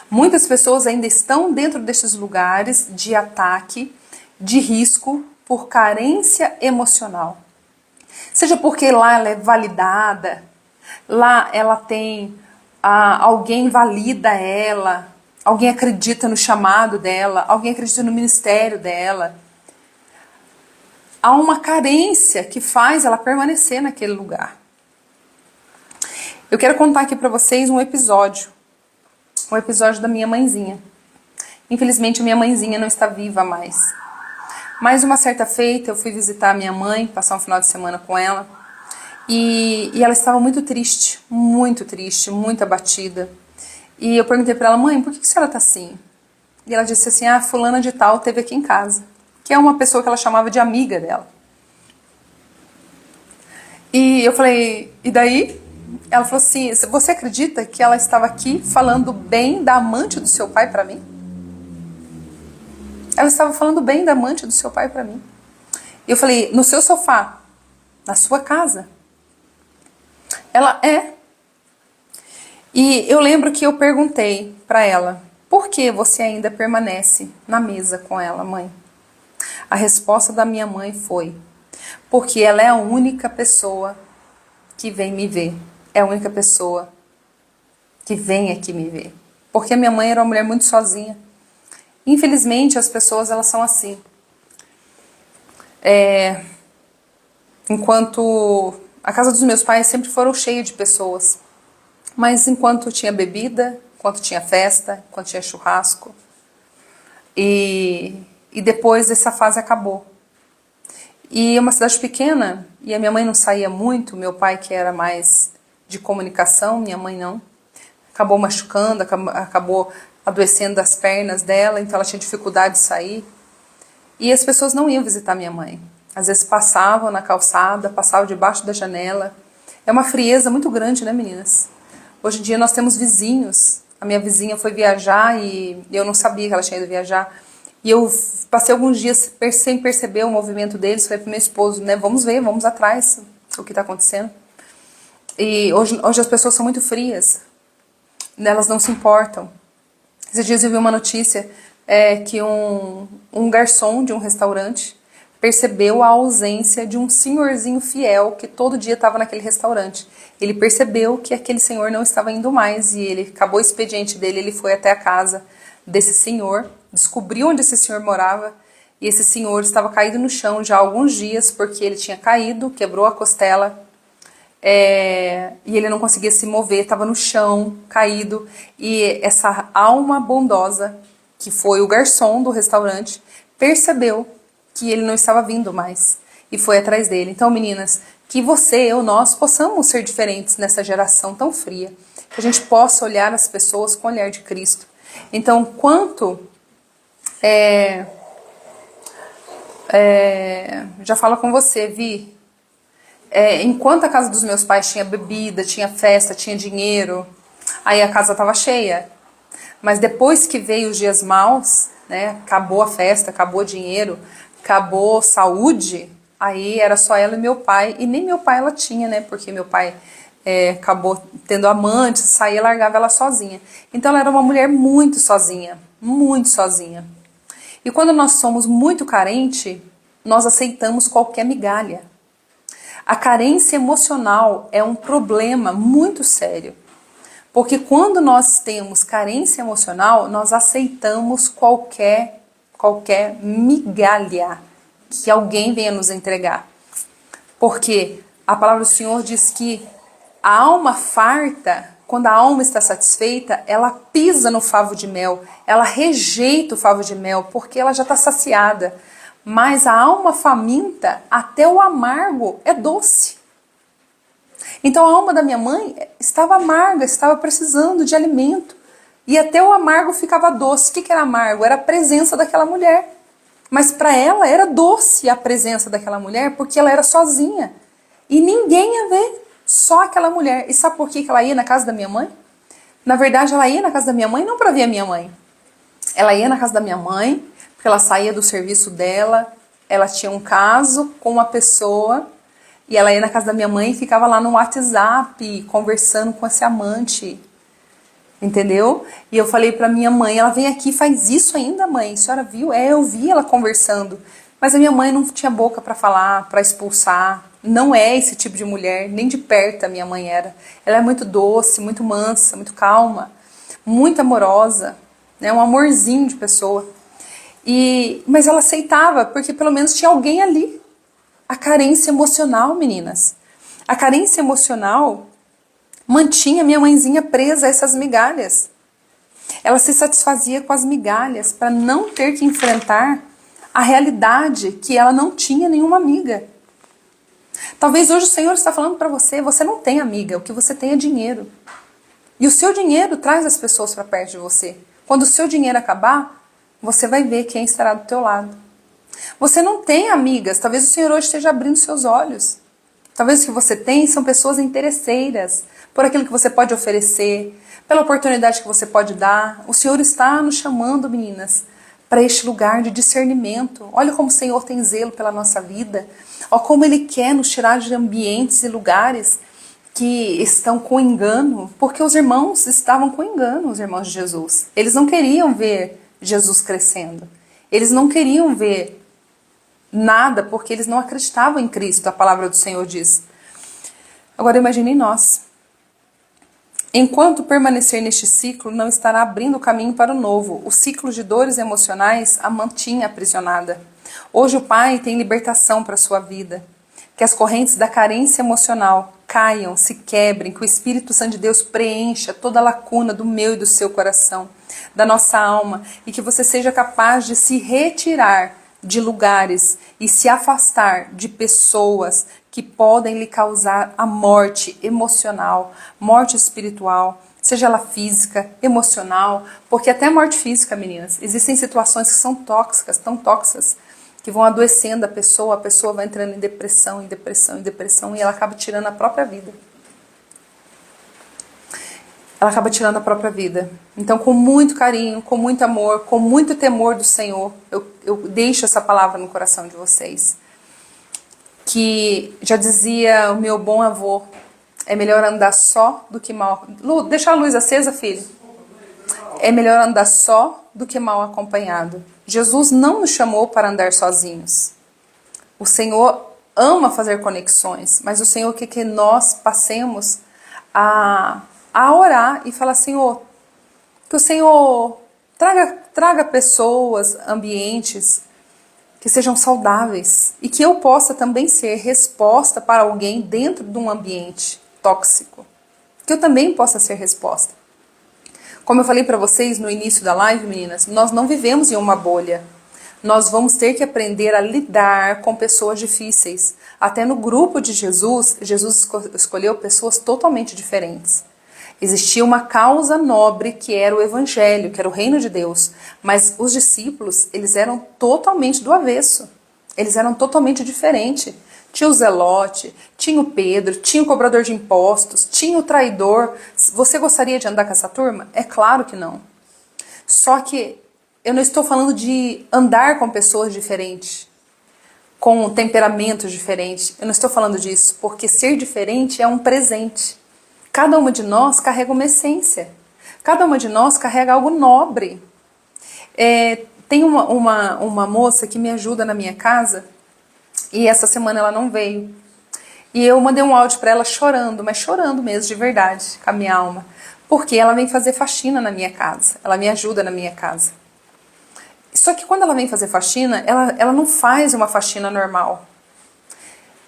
Muitas pessoas ainda estão dentro desses lugares de ataque, de risco, por carência emocional. Seja porque lá ela é validada, lá ela tem alguém valida ela, alguém acredita no chamado dela, alguém acredita no ministério dela. Há uma carência que faz ela permanecer naquele lugar. Eu quero contar aqui para vocês um episódio da minha mãezinha. Infelizmente, a minha mãezinha não está viva mais. Mas uma certa feita, eu fui visitar a minha mãe, passar um final de semana com ela, e ela estava muito triste, muito abatida. E eu perguntei para ela, mãe, por que a senhora está assim? E ela disse assim, fulana de tal esteve aqui em casa, que é uma pessoa que ela chamava de amiga dela. E eu falei, e daí? Ela falou assim, você acredita que ela estava aqui falando bem da amante do seu pai para mim? Ela estava falando bem da amante do seu pai para mim. E eu falei, no seu sofá, na sua casa? Ela é. E eu lembro que eu perguntei para ela, por que você ainda permanece na mesa com ela, mãe? A resposta da minha mãe foi, porque ela é a única pessoa que vem me ver. É a única pessoa que vem aqui me ver. Porque a minha mãe era uma mulher muito sozinha. Infelizmente, as pessoas, elas são assim. Enquanto a casa dos meus pais sempre foram cheias de pessoas. Mas enquanto tinha bebida, enquanto tinha festa, enquanto tinha churrasco. E depois essa fase acabou. E é uma cidade pequena, e a minha mãe não saía muito, meu pai que era mais de comunicação, minha mãe não. Acabou machucando, acabou adoecendo as pernas dela, então ela tinha dificuldade de sair. E as pessoas não iam visitar minha mãe. Às vezes passavam na calçada, passavam debaixo da janela. É uma frieza muito grande, né, meninas? Hoje em dia nós temos vizinhos. A minha vizinha foi viajar e eu não sabia que ela tinha ido viajar. E eu passei alguns dias sem perceber o movimento deles. Falei pro meu esposo, né, vamos ver, vamos atrás o que está acontecendo. E hoje as pessoas são muito frias. Elas não se importam. Esses dias eu vi uma notícia que um garçom de um restaurante percebeu a ausência de um senhorzinho fiel que todo dia estava naquele restaurante. Ele percebeu que aquele senhor não estava indo mais e ele acabou o expediente dele, ele foi até a casa desse senhor, descobriu onde esse senhor morava e esse senhor estava caído no chão já há alguns dias porque ele tinha caído, quebrou a costela e ele não conseguia se mover, estava no chão, caído, e essa alma bondosa, que foi o garçom do restaurante, percebeu que ele não estava vindo mais e foi atrás dele. Então, meninas, que você, eu, nós possamos ser diferentes nessa geração tão fria, que a gente possa olhar as pessoas com o olhar de Cristo. Então, já falo com você, Vi, enquanto a casa dos meus pais tinha bebida, tinha festa, tinha dinheiro, aí a casa estava cheia. Mas depois que veio os dias maus, né, acabou a festa, acabou o dinheiro, acabou saúde, aí era só ela e meu pai, e nem meu pai ela tinha, né, porque meu pai acabou tendo amante, saía e largava ela sozinha. Então ela era uma mulher muito sozinha, muito sozinha. E quando nós somos muito carentes, nós aceitamos qualquer migalha. A carência emocional é um problema muito sério. Porque quando nós temos carência emocional, nós aceitamos qualquer migalha que alguém venha nos entregar. Porque a palavra do Senhor diz que a alma farta, quando a alma está satisfeita, ela pisa no favo de mel, ela rejeita o favo de mel, porque ela já está saciada. Mas a alma faminta, até o amargo é doce. Então a alma da minha mãe estava amarga, estava precisando de alimento. E até o amargo ficava doce. O que era amargo? Era a presença daquela mulher. Mas para ela era doce a presença daquela mulher, porque ela era sozinha. E ninguém ia ver, só aquela mulher. E sabe por que ela ia na casa da minha mãe? Na verdade, ela ia na casa da minha mãe não para ver a minha mãe. Ela ia na casa da minha mãe, porque ela saía do serviço dela, ela tinha um caso com uma pessoa, e ela ia na casa da minha mãe e ficava lá no WhatsApp, conversando com esse amante, entendeu? E eu falei pra minha mãe, ela vem aqui e faz isso ainda, mãe? A senhora viu? Eu vi ela conversando. Mas a minha mãe não tinha boca pra falar, pra expulsar. Não é esse tipo de mulher, nem de perto a minha mãe era. Ela é muito doce, muito mansa, muito calma, muito amorosa, né? Um amorzinho de pessoa. Mas ela aceitava, porque pelo menos tinha alguém ali. A carência emocional, meninas. A carência emocional mantinha minha mãezinha presa a essas migalhas. Ela se satisfazia com as migalhas para não ter que enfrentar a realidade que ela não tinha nenhuma amiga. Talvez hoje o Senhor está falando para você, você não tem amiga, o que você tem é dinheiro. E o seu dinheiro traz as pessoas para perto de você. Quando o seu dinheiro acabar, você vai ver quem estará do teu lado. Você não tem amigas, talvez o Senhor hoje esteja abrindo seus olhos. Talvez o que você tem são pessoas interesseiras, por aquilo que você pode oferecer, pela oportunidade que você pode dar. O Senhor está nos chamando, meninas, para este lugar de discernimento. Olha como o Senhor tem zelo pela nossa vida. Olha como Ele quer nos tirar de ambientes e lugares que estão com engano, porque os irmãos estavam com engano, os irmãos de Jesus. Eles não queriam ver Jesus crescendo. Eles não queriam ver nada, porque eles não acreditavam em Cristo, a palavra do Senhor diz. Agora imaginem nós. Enquanto permanecer neste ciclo, não estará abrindo o caminho para o novo. O ciclo de dores emocionais a mantinha aprisionada. Hoje o Pai tem libertação para a sua vida. Que as correntes da carência emocional caiam, se quebrem, que o Espírito Santo de Deus preencha toda a lacuna do meu e do seu coração, da nossa alma, e que você seja capaz de se retirar de lugares e se afastar de pessoas que podem lhe causar a morte emocional, morte espiritual, seja ela física, emocional, porque até morte física, meninas, existem situações que são tóxicas, tão tóxicas, que vão adoecendo a pessoa vai entrando em depressão, e ela acaba tirando a própria vida. Ela acaba tirando a própria vida. Então, com muito carinho, com muito amor, com muito temor do Senhor, eu deixo essa palavra no coração de vocês. Que já dizia o meu bom avô, é melhor andar só do que mal... Lu, deixa a luz acesa, filho. É melhor andar só do que mal acompanhado. Jesus não nos chamou para andar sozinhos. O Senhor ama fazer conexões, mas o Senhor quer que nós passemos a orar e falar, Senhor, que o Senhor traga pessoas, ambientes que sejam saudáveis e que eu possa também ser resposta para alguém dentro de um ambiente tóxico. Que eu também possa ser resposta. Como eu falei para vocês no início da live, meninas, nós não vivemos em uma bolha. Nós vamos ter que aprender a lidar com pessoas difíceis. Até no grupo de Jesus, Jesus escolheu pessoas totalmente diferentes. Existia uma causa nobre que era o evangelho, que era o reino de Deus. Mas os discípulos, eles eram totalmente do avesso. Eles eram totalmente diferentes. Tinha o Zelote, tinha o Pedro, tinha o cobrador de impostos, tinha o traidor. Você gostaria de andar com essa turma? É claro que não. Só que eu não estou falando de andar com pessoas diferentes, com temperamentos diferentes. Eu não estou falando disso, porque ser diferente é um presente. Cada uma de nós carrega uma essência. Cada uma de nós carrega algo nobre. Tem uma moça que me ajuda na minha casa, e essa semana ela não veio. E eu mandei um áudio para ela chorando, mas chorando mesmo, de verdade, com a minha alma. Porque ela vem fazer faxina na minha casa. Ela me ajuda na minha casa. Só que quando ela vem fazer faxina, ela não faz uma faxina normal.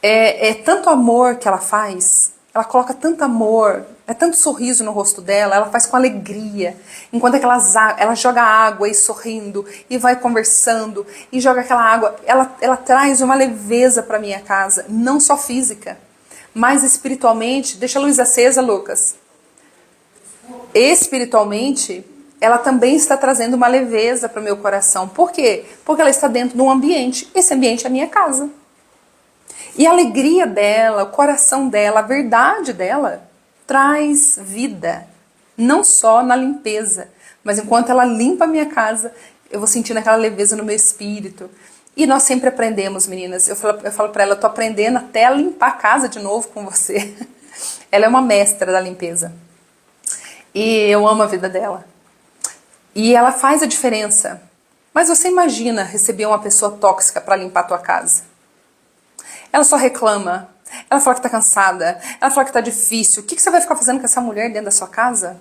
É tanto amor que ela faz, ela coloca tanto amor, é tanto sorriso no rosto dela, ela faz com alegria. Enquanto ela joga água e sorrindo, e vai conversando, e joga aquela água, ela traz uma leveza para minha casa, não só física, mas espiritualmente. Deixa a luz acesa, Lucas. Espiritualmente, ela também está trazendo uma leveza para o meu coração. Por quê? Porque ela está dentro de um ambiente. Esse ambiente é a minha casa. E a alegria dela, o coração dela, a verdade dela, traz vida. Não só na limpeza, mas enquanto ela limpa a minha casa, eu vou sentindo aquela leveza no meu espírito. E nós sempre aprendemos, meninas. Eu falo para ela, eu tô aprendendo até a limpar a casa de novo com você. Ela é uma mestra da limpeza. E eu amo a vida dela. E ela faz a diferença. Mas você imagina receber uma pessoa tóxica para limpar a tua casa? Ela só reclama. Ela fala que tá cansada. Ela fala que tá difícil. O que você vai ficar fazendo com essa mulher dentro da sua casa?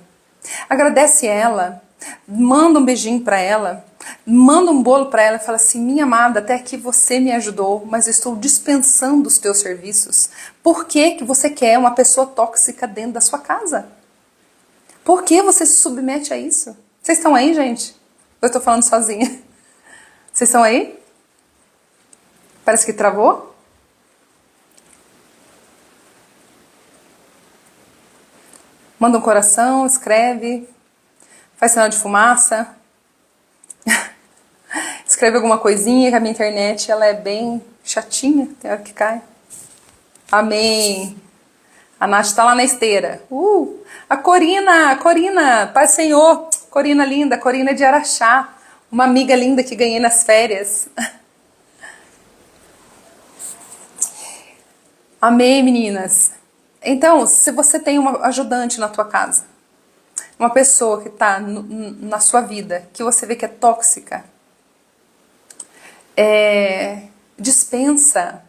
Agradece ela. Manda um beijinho para ela. Manda um bolo para ela e fala assim, minha amada, até que você me ajudou, mas eu estou dispensando os teus serviços. Por que você quer uma pessoa tóxica dentro da sua casa? Por que você se submete a isso? Vocês estão aí, gente? Eu estou falando sozinha. Vocês estão aí? Parece que travou. Manda um coração, escreve, faz sinal de fumaça. Escreve alguma coisinha, que a minha internet ela é bem chatinha, tem hora que cai. Amém. A Nath está lá na esteira. A Corina, Pai Senhor. Corina linda, Corina de Araxá. Uma amiga linda que ganhei nas férias. Amém, meninas. Então, se você tem uma ajudante na tua casa, uma pessoa que está na sua vida, que você vê que é tóxica, dispensa.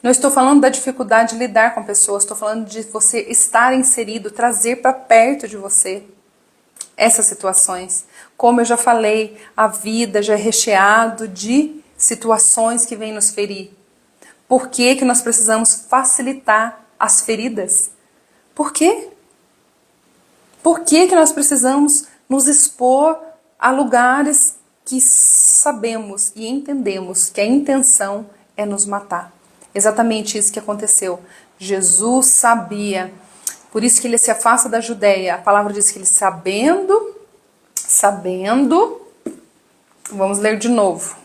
Não estou falando da dificuldade de lidar com pessoas, estou falando de você estar inserido, trazer para perto de você essas situações. Como eu já falei, a vida já é recheado de situações que vêm nos ferir. Por que nós precisamos facilitar as feridas? Por quê? Por que nós precisamos nos expor a lugares que sabemos e entendemos que a intenção é nos matar? Exatamente isso que aconteceu. Jesus sabia. Por isso que ele se afasta da Judeia. A palavra diz que ele sabendo, vamos ler de novo.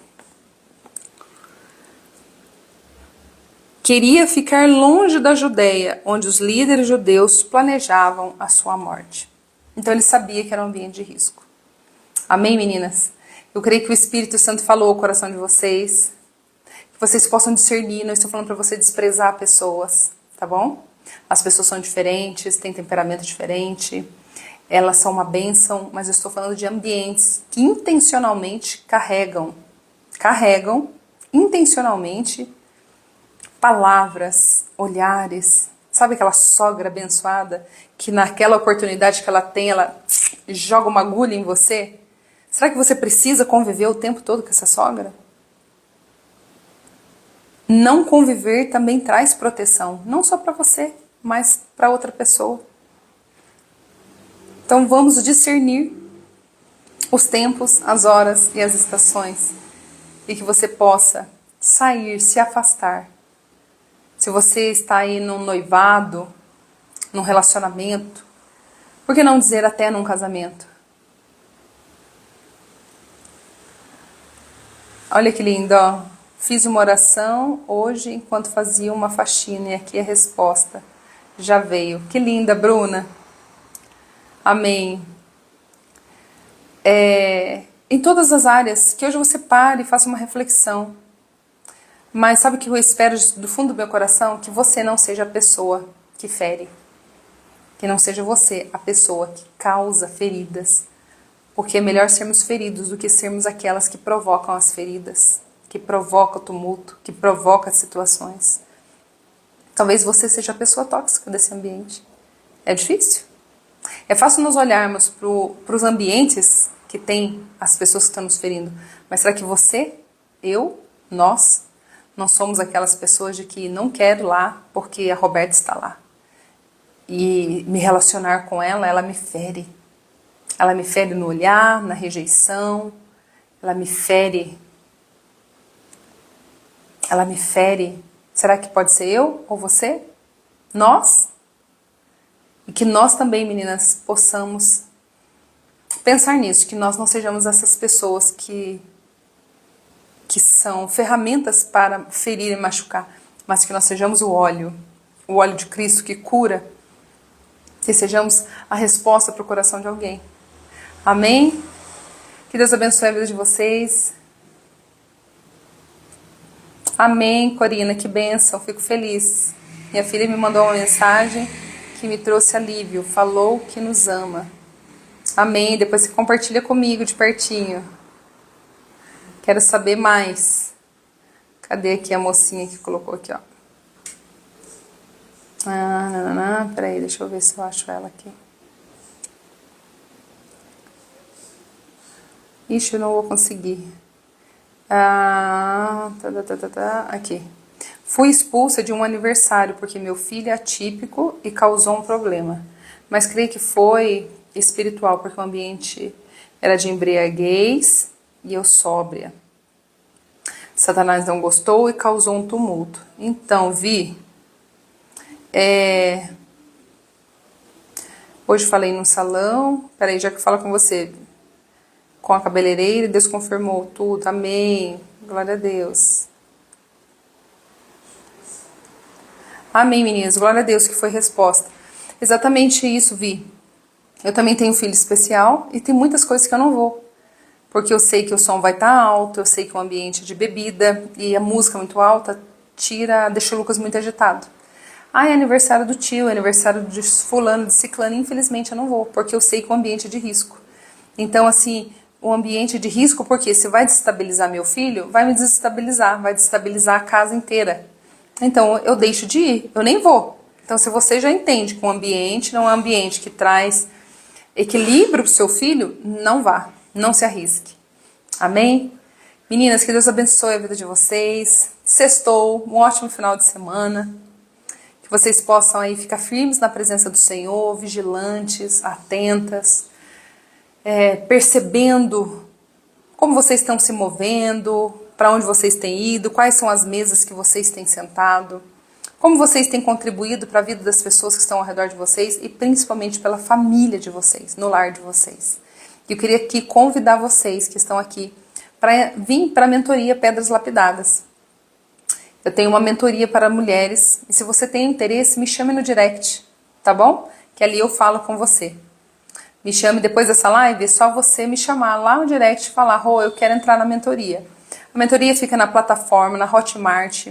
Queria ficar longe da Judeia, onde os líderes judeus planejavam a sua morte. Então ele sabia que era um ambiente de risco. Amém, meninas? Eu creio que o Espírito Santo falou ao coração de vocês. Que vocês possam discernir. Não estou falando para você desprezar pessoas, tá bom? As pessoas são diferentes, têm temperamento diferente. Elas são uma bênção, mas eu estou falando de ambientes que intencionalmente carregam intencionalmente palavras, olhares. Sabe aquela sogra abençoada que naquela oportunidade que ela tem, ela joga uma agulha em você? Será que você precisa conviver o tempo todo com essa sogra? Não conviver também traz proteção, não só para você, mas para outra pessoa. Então vamos discernir os tempos, as horas e as estações, e que você possa sair, se afastar. Se você está aí num noivado, num relacionamento, por que não dizer até num casamento? Olha que lindo, ó. Fiz uma oração hoje enquanto fazia uma faxina e aqui a resposta já veio. Que linda, Bruna. Amém. Em todas as áreas, que hoje você pare e faça uma reflexão. Mas sabe o que eu espero do fundo do meu coração? Que você não seja a pessoa que fere. Que não seja você a pessoa que causa feridas. Porque é melhor sermos feridos do que sermos aquelas que provocam as feridas, que provocam o tumulto, que provocam as situações. Talvez você seja a pessoa tóxica desse ambiente. É difícil. É fácil nós olharmos para os ambientes que tem as pessoas que estão nos ferindo. Mas será que você, eu, nós somos aquelas pessoas de que não quero lá porque a Roberta está lá? E me relacionar com ela, ela me fere. Ela me fere no olhar, na rejeição. Ela me fere. Ela me fere. Será que pode ser eu ou você? Nós? E que nós também, meninas, possamos pensar nisso, que nós não sejamos essas pessoas que são ferramentas para ferir e machucar, mas que nós sejamos o óleo de Cristo que cura, que sejamos a resposta para o coração de alguém. Amém? Que Deus abençoe a vida de vocês. Amém, Corina, que bênção, fico feliz. Minha filha me mandou uma mensagem que me trouxe alívio, falou que nos ama. Amém, depois você compartilha comigo de pertinho. Quero saber mais. Cadê aqui a mocinha que colocou aqui, ó? Peraí, deixa eu ver se eu acho ela aqui. Ixi, eu não vou conseguir. Aqui. Fui expulsa de um aniversário porque meu filho é atípico e causou um problema. Mas creio que foi espiritual, porque o ambiente era de embriaguez e eu sóbria. Satanás não gostou e causou um tumulto. Então, hoje falei no salão. Peraí, já que eu falo com você. Com a cabeleireira, Deus confirmou tudo. Amém. Glória a Deus. Amém, meninas. Glória a Deus que foi resposta. Exatamente isso, Eu também tenho um filho especial e tem muitas coisas que eu não vou. Porque eu sei que o som vai estar alto, eu sei que o ambiente é de bebida e a música muito alta deixa o Lucas muito agitado. É aniversário do tio, é aniversário de fulano, de ciclano. Infelizmente eu não vou, porque eu sei que o ambiente é de risco. Então, assim, o ambiente de risco, porque se vai desestabilizar meu filho, vai me desestabilizar, vai desestabilizar a casa inteira. Então, eu deixo de ir, eu nem vou. Então, se você já entende que o ambiente não é um ambiente que traz equilíbrio para o seu filho, não vá, não se arrisque. Amém? Meninas, que Deus abençoe a vida de vocês. Sextou, um ótimo final de semana. Que vocês possam aí ficar firmes na presença do Senhor, vigilantes, atentas, percebendo como vocês estão se movendo, para onde vocês têm ido, quais são as mesas que vocês têm sentado, como vocês têm contribuído para a vida das pessoas que estão ao redor de vocês e principalmente pela família de vocês, no lar de vocês. Eu queria aqui convidar vocês que estão aqui para vir para a mentoria Pedras Lapidadas. Eu tenho uma mentoria para mulheres e se você tem interesse, me chame no direct, tá bom? Que ali eu falo com você. Me chame depois dessa live, é só você me chamar lá no direct e falar, eu quero entrar na mentoria. A mentoria fica na plataforma, na Hotmart,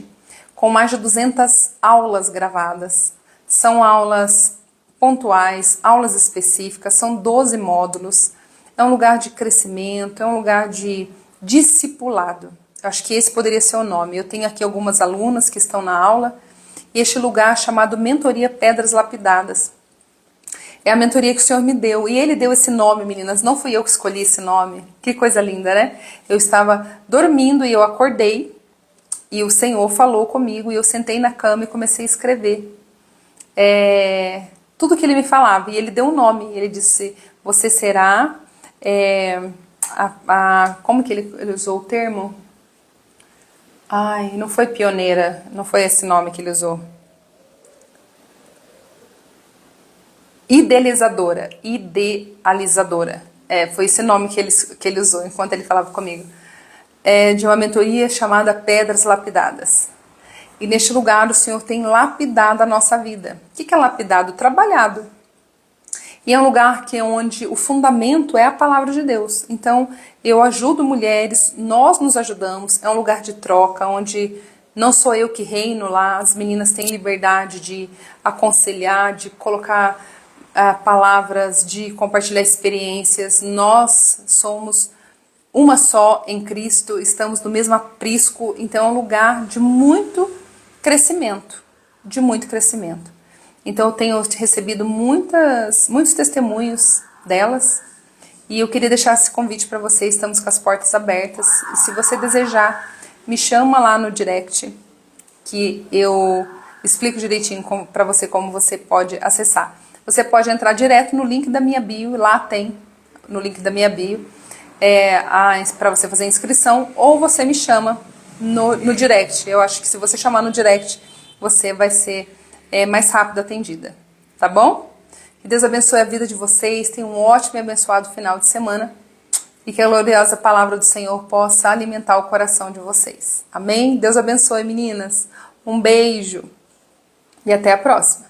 com mais de 200 aulas gravadas. São aulas pontuais, aulas específicas, são 12 módulos. É um lugar de crescimento, é um lugar de discipulado. Eu acho que esse poderia ser o nome. Eu tenho aqui algumas alunas que estão na aula. E este lugar é chamado Mentoria Pedras Lapidadas. É a mentoria que o Senhor me deu. E Ele deu esse nome, meninas. Não fui eu que escolhi esse nome. Que coisa linda, né? Eu estava dormindo e eu acordei. E o Senhor falou comigo. E eu sentei na cama e comecei a escrever. Tudo que Ele me falava. E Ele deu um nome. Ele disse, você será... como que ele usou o termo? Ai, não foi pioneira. Não foi esse nome que ele usou. Idealizadora. Foi esse nome que ele usou enquanto ele falava comigo. De uma mentoria chamada Pedras Lapidadas. E neste lugar o Senhor tem lapidado a nossa vida. O que é lapidado? Trabalhado. E é um lugar onde o fundamento é a palavra de Deus. Então eu ajudo mulheres, nós nos ajudamos. É um lugar de troca, onde não sou eu que reino lá. As meninas têm liberdade de aconselhar, de colocar... palavras, de compartilhar experiências. Nós somos uma só em Cristo, estamos no mesmo aprisco, então é um lugar de muito crescimento, Então eu tenho recebido muitos testemunhos delas, e eu queria deixar esse convite para você. Estamos com as portas abertas, e se você desejar, me chama lá no direct, que eu explico direitinho para você como você pode acessar. Você pode entrar direto no link da minha bio, lá tem, no link da minha bio, para você fazer a inscrição, ou você me chama no direct. Eu acho que se você chamar no direct, você vai ser mais rápido atendida, tá bom? Que Deus abençoe a vida de vocês, tenham um ótimo e abençoado final de semana, e que a gloriosa palavra do Senhor possa alimentar o coração de vocês. Amém? Deus abençoe, meninas. Um beijo, e até a próxima.